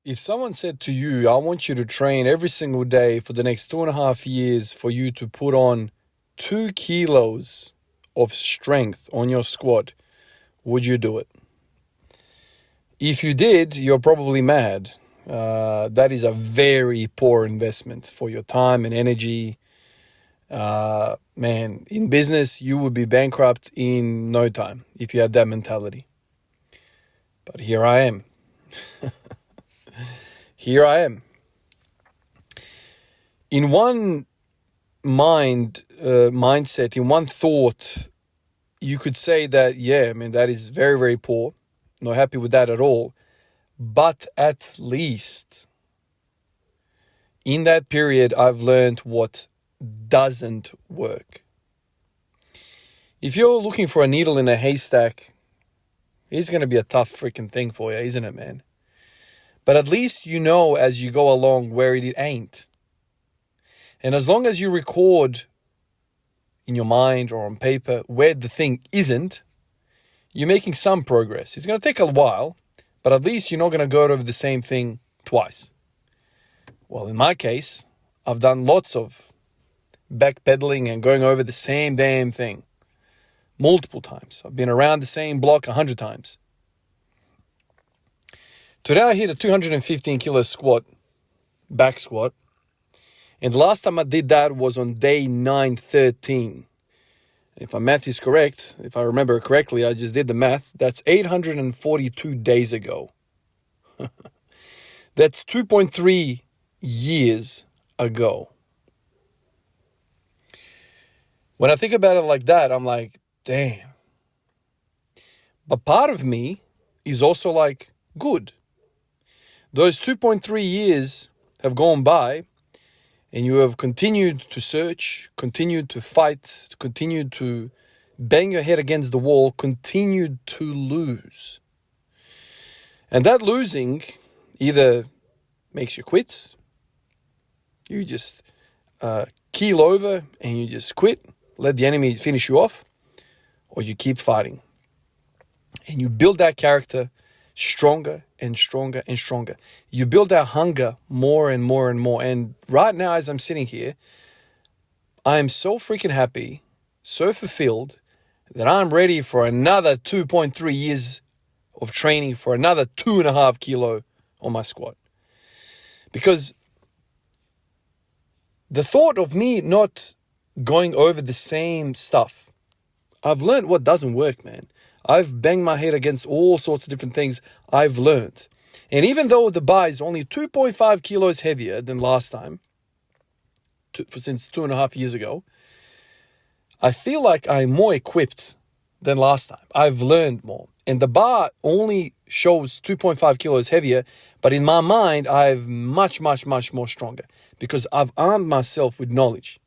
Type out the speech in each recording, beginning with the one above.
If someone said to you, I want you to train every single day for the next 2.5 years for you to put on 2 kilos of strength on your squat, would you do it? If you did, you're probably mad. That is a very poor investment for your time and energy. Man, in business, you would be bankrupt in no time if you had that mentality. But here I am. Here I am. In one mindset, in one thought, you could say that, yeah, man, that is very, very poor. Not happy with that at all. But at least in that period, I've learned what doesn't work. If you're looking for a needle in a haystack, it's going to be a tough freaking thing for you, isn't it, man? But at least you know as you go along where it ain't. And as long as you record in your mind or on paper where the thing isn't, you're making some progress. It's going to take a while, but at least you're not going to go over the same thing twice. Well, in my case, I've done lots of backpedaling and going over the same damn thing multiple times. I've been around the same block 100 times. Today I hit a 215 kilo squat, back squat. And the last time I did that was on day 913. If my math is correct, if I remember correctly, I just did the math. That's 842 days ago. That's 2.3 years ago. When I think about it like that, I'm like, damn. But part of me is also like, good. Those 2.3 years have gone by, and you have continued to search, continued to fight, continued to bang your head against the wall, continued to lose. And that losing either makes you quit, you just keel over and you just quit, let the enemy finish you off, or you keep fighting. And you build that character stronger and stronger and stronger. You build that hunger more and more and more. And right now, as I'm sitting here, I am so freaking happy, so fulfilled, that I'm ready for another 2.3 years of training for another 2.5 kilo on my squat. Because the thought of me not going over the same stuff, I've learned what doesn't work, man. I've banged my head against all sorts of different things I've learned. And even though the bar is only 2.5 kilos heavier than last time, since 2.5 years ago, I feel like I'm more equipped than last time. I've learned more. And the bar only shows 2.5 kilos heavier, but in my mind, I'm much, much, much more stronger because I've armed myself with knowledge.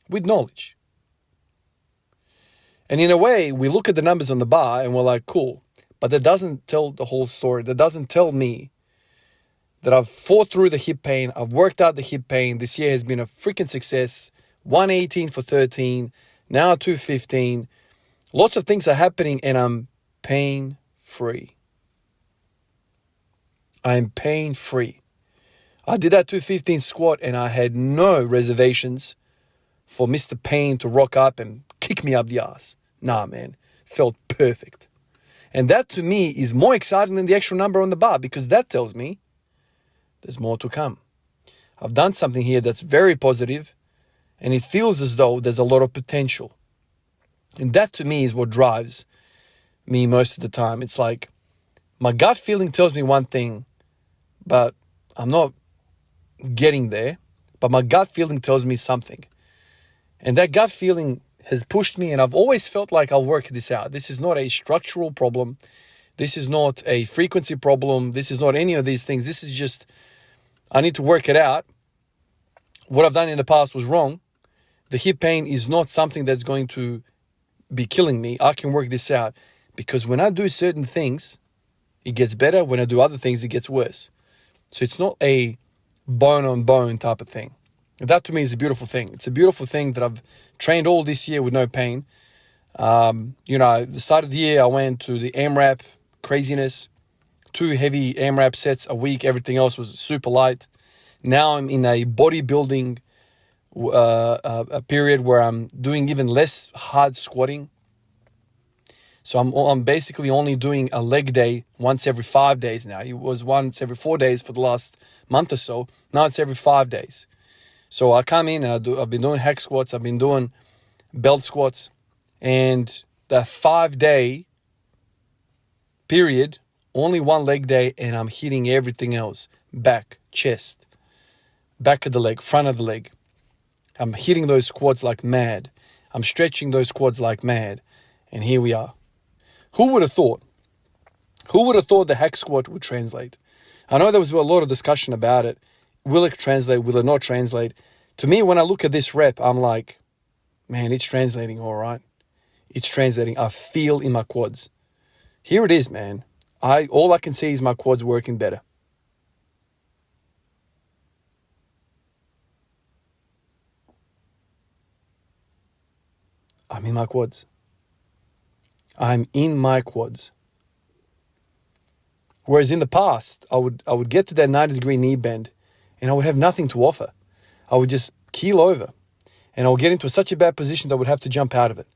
With knowledge. And in a way, we look at the numbers on the bar and we're like, cool. But that doesn't tell the whole story. That doesn't tell me that I've fought through the hip pain. I've worked out the hip pain. This year has been a freaking success. 118 for 13. Now 215. Lots of things are happening and I'm pain-free. I'm pain-free. I did that 215 squat and I had no reservations for Mr. Pain to rock up and kick me up the ass. Nah, man. Felt perfect. And that to me is more exciting than the actual number on the bar because that tells me there's more to come. I've done something here that's very positive and it feels as though there's a lot of potential. And that to me is what drives me most of the time. It's like my gut feeling tells me one thing, but I'm not getting there. But my gut feeling tells me something. And that gut feeling has pushed me, and I've always felt like I'll work this out. This is not a structural problem. This is not a frequency problem. This is not any of these things. This is just, I need to work it out. What I've done in the past was wrong. The hip pain is not something that's going to be killing me. I can work this out because when I do certain things, it gets better. When I do other things, it gets worse. So it's not a bone on bone type of thing. That to me is a beautiful thing. It's a beautiful thing that I've trained all this year with no pain. The start of the year, I went to the AMRAP craziness. 2 heavy AMRAP sets a week. Everything else was super light. Now I'm in a bodybuilding a period where I'm doing even less hard squatting. So I'm basically only doing a leg day once every 5 days now. It was once every 4 days for the last month or so. Now it's every 5 days. So I come in and I've been doing hack squats. I've been doing belt squats. And that 5-day period, only one leg day, and I'm hitting everything else. Back, chest, back of the leg, front of the leg. I'm hitting those quads like mad. I'm stretching those quads like mad. And here we are. Who would have thought? Who would have thought the hack squat would translate? I know there was a lot of discussion about it. Will it translate? Will it not translate? To me, when I look at this rep, I'm like, man, it's translating all right. It's translating. I feel in my quads. Here it is, man. All I can see is my quads working better. I'm in my quads. I'm in my quads. Whereas in the past, I would get to that 90-degree knee bend and I would have nothing to offer. I would just keel over and I would get into such a bad position that I would have to jump out of it.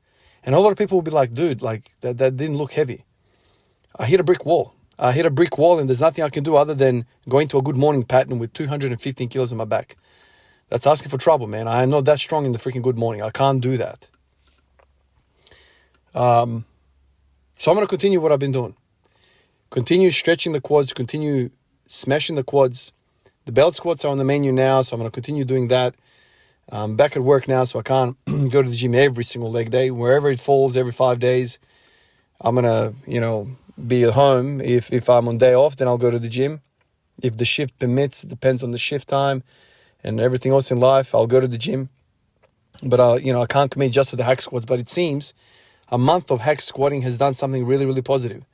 And a lot of people would be like, dude, like that didn't look heavy. I hit a brick wall. And there's nothing I can do other than going to a good morning pattern with 215 kilos on my back. That's asking for trouble, man. I am not that strong in the freaking good morning. I can't do that. So I'm going to continue what I've been doing. Continue stretching the quads, continue smashing the quads. The belt squats are on the menu now, so I'm going to continue doing that. I'm back at work now, so I can't go to the gym every single leg day. Wherever it falls, every 5 days, I'm going to, be at home. If I'm on day off, then I'll go to the gym. If the shift permits, it depends on the shift time and everything else in life, I'll go to the gym. But, I can't commit just to the hack squats. But it seems a month of hack squatting has done something really, really positive.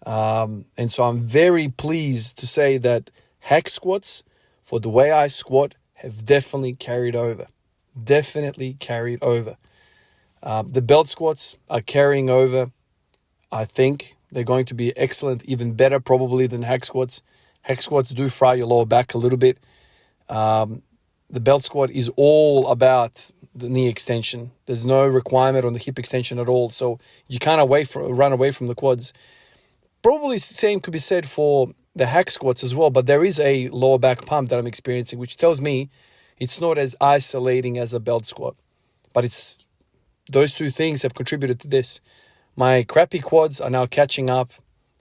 And so I'm very pleased to say that hack squats, for the way I squat, have definitely carried over. Definitely carried over. The belt squats are carrying over. I think they're going to be excellent, even better probably than hack squats. Hack squats do fry your lower back a little bit. The belt squat is all about the knee extension. There's no requirement on the hip extension at all. So you can't run away from the quads. Probably the same could be said for the hack squats as well, but there is a lower back pump that I'm experiencing, which tells me it's not as isolating as a belt squat. But those two things have contributed to this. My crappy quads are now catching up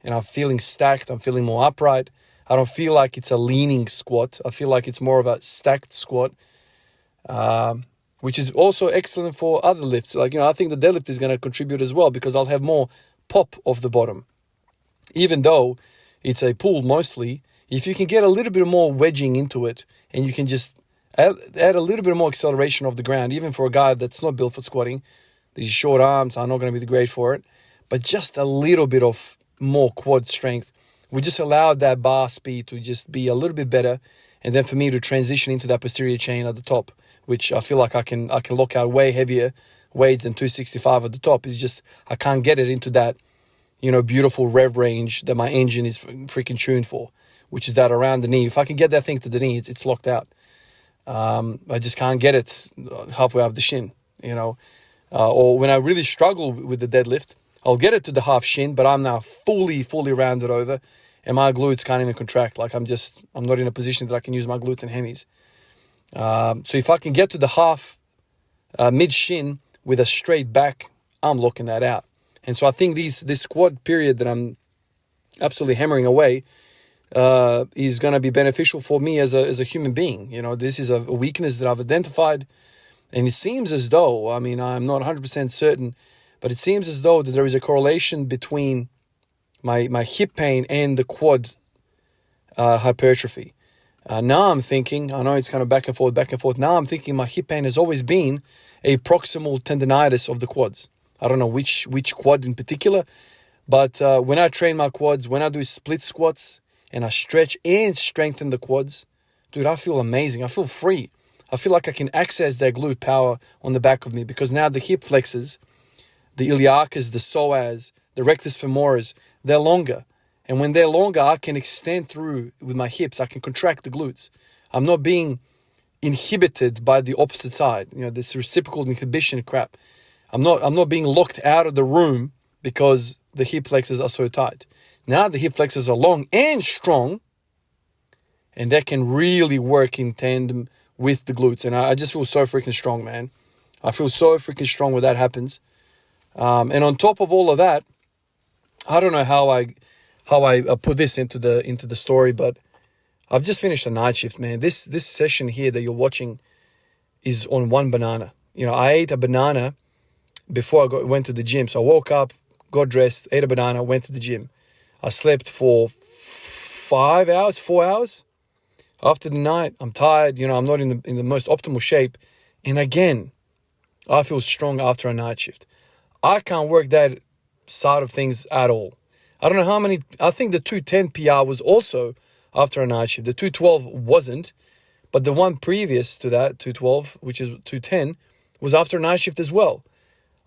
and I'm feeling stacked. I'm feeling more upright. I don't feel like it's a leaning squat. I feel like it's more of a stacked squat, which is also excellent for other lifts. I think the deadlift is going to contribute as well because I'll have more pop off the bottom. Even though it's a pull mostly, if you can get a little bit more wedging into it and you can just add a little bit more acceleration off the ground, even for a guy that's not built for squatting, these short arms are not going to be great for it, but just a little bit of more quad strength would just allow that bar speed to just be a little bit better, and then for me to transition into that posterior chain at the top, which I feel like I can lock out way heavier weights than 265 at the top. It's just I can't get it into that beautiful rev range that my engine is freaking tuned for, which is that around the knee. If I can get that thing to the knee, it's locked out. I just can't get it halfway up the shin, or when I really struggle with the deadlift, I'll get it to the half shin, but I'm now fully rounded over and my glutes can't even contract. I'm not in a position that I can use my glutes and hemis. So if I can get to the half mid shin with a straight back, I'm locking that out. And so I think this squat period that I'm absolutely hammering away is going to be beneficial for me as a human being. This is a weakness that I've identified, and it seems as though, I'm not 100% certain, but it seems as though that there is a correlation between my hip pain and the quad hypertrophy. Now I'm thinking, I know it's kind of back and forth. Now I'm thinking my hip pain has always been a proximal tendonitis of the quads. I don't know which quad in particular, but when I train my quads, when I do split squats and I stretch and strengthen the quads, dude, I feel amazing. I feel free. I feel like I can access that glute power on the back of me because now the hip flexors, the iliacus, the psoas, the rectus femoris, they're longer. And when they're longer, I can extend through with my hips. I can contract the glutes. I'm not being inhibited by the opposite side. This reciprocal inhibition crap. I'm not being locked out of the room because the hip flexors are so tight. Now the hip flexors are long and strong, and that can really work in tandem with the glutes. And I just feel so freaking strong, man. I feel so freaking strong when that happens. And on top of all of that, I don't know how I put this into the story, but I've just finished a night shift, man. This session here that you're watching is on one banana. I ate a banana before I went to the gym. So I woke up, got dressed, ate a banana, went to the gym. I slept for 4 hours. After the night, I'm tired. I'm not in the most optimal shape. And again, I feel strong after a night shift. I can't work that side of things at all. I don't know how many. I think the 210 PR was also after a night shift. The 212 wasn't, but the one previous to that, 212, which is 210, was after a night shift as well.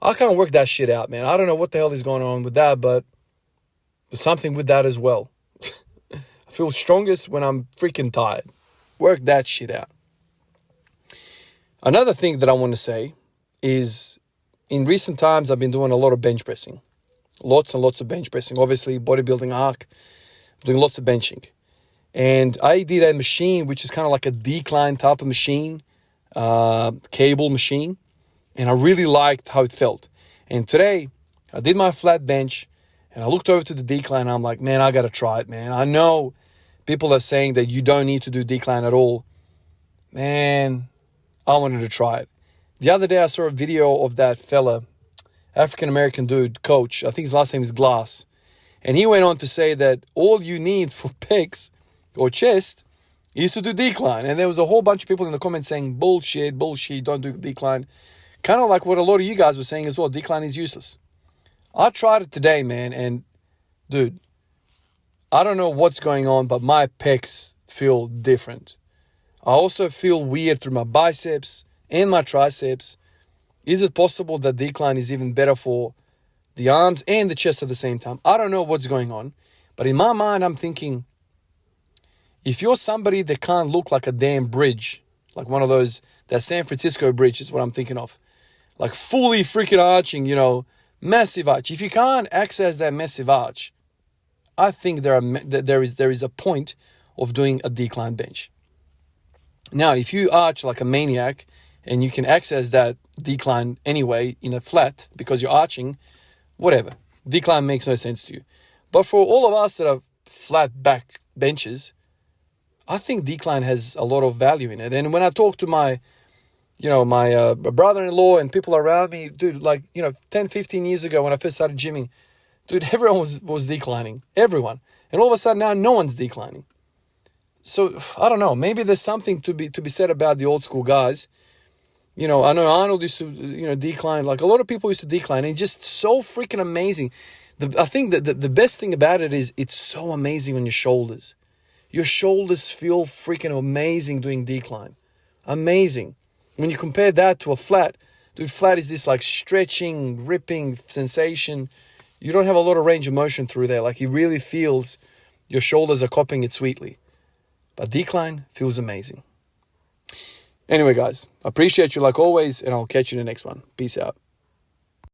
I can't work that shit out, man. I don't know what the hell is going on with that, but there's something with that as well. I feel strongest when I'm freaking tired. Work that shit out. Another thing that I want to say is in recent times, I've been doing a lot of bench pressing. Lots and lots of bench pressing. Obviously, bodybuilding arc, doing lots of benching. And I did a machine, which is kind of like a decline type of machine, cable machine. And I really liked how it felt. And today, I did my flat bench, and I looked over to the decline, and I'm like, man, I got to try it, man. I know people are saying that you don't need to do decline at all. Man, I wanted to try it. The other day, I saw a video of that fella, African-American dude, coach. I think his last name is Glass. And he went on to say that all you need for pecs or chest is to do decline. And there was a whole bunch of people in the comments saying, bullshit, don't do decline. Kind of like what a lot of you guys were saying as well. Decline is useless. I tried it today, man. And dude, I don't know what's going on, but my pecs feel different. I also feel weird through my biceps and my triceps. Is it possible that decline is even better for the arms and the chest at the same time? I don't know what's going on. But in my mind, I'm thinking, if you're somebody that can't look like a damn bridge, like one of those, that San Francisco bridge is what I'm thinking of. Like fully freaking arching, massive arch. If you can't access that massive arch, I think there is a point of doing a decline bench. Now, if you arch like a maniac and you can access that decline anyway in a flat because you're arching, whatever. Decline makes no sense to you. But for all of us that have flat back benches, I think decline has a lot of value in it. And when I talk to my brother-in-law and people around me, dude, 10, 15 years ago when I first started gymming, dude, everyone was declining. Everyone. And all of a sudden now no one's declining. So, I don't know. Maybe there's something to be said about the old school guys. I know Arnold used to, decline. Like a lot of people used to decline. And it's just so freaking amazing. I think that the best thing about it is it's so amazing on your shoulders. Your shoulders feel freaking amazing doing decline. Amazing. When you compare that to a flat, dude, flat is this like stretching, ripping sensation. You don't have a lot of range of motion through there. Like it really feels your shoulders are copying it sweetly. But decline feels amazing. Anyway, guys, I appreciate you like always, and I'll catch you in the next one. Peace out.